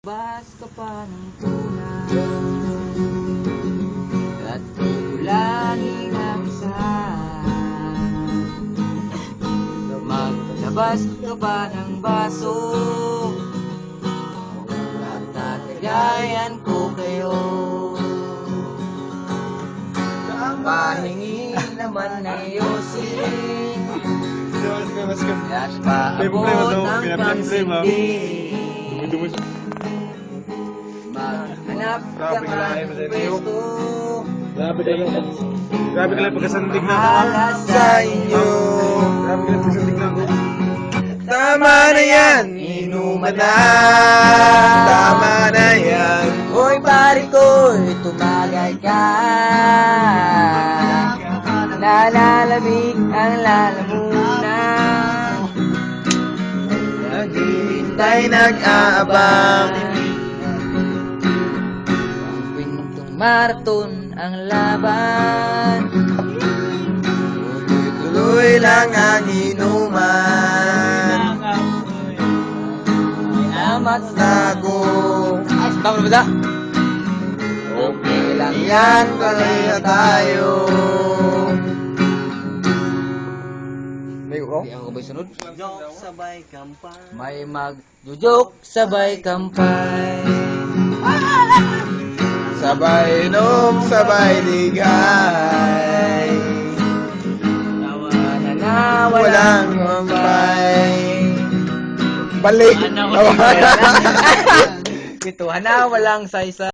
Bas ka pa ng tunay at kulangin ang isa. Maglabas ka ba ng baso at tatagayan ko kayo. Pahingi naman ng yosin at paabot ng pangsindi. Maghanap ka man ng pwesto, Grabe ka lang pagkasandig na ako. bahala sa inyo. Grabe ka lang pagkasandig na ako. Tama na yan, inuman na. Tama na yan. Hoy pare ko, tumagay ka. Nalalamig ang lalamunan. Naghihintay, nag-aabang. Pintong maraton ang laban. Tuloy lang ang inuman. Salamat Nago. Tama na ba da? Okay lang yan, kaya tayo. May ko? Hindi ako ba sunod? Joke sabay kampay. May magjujok sabay kampay. Sabay inom, sabay ligay. Tawanan na Walang kampay. Balik. Kwentuhan na walang saysay.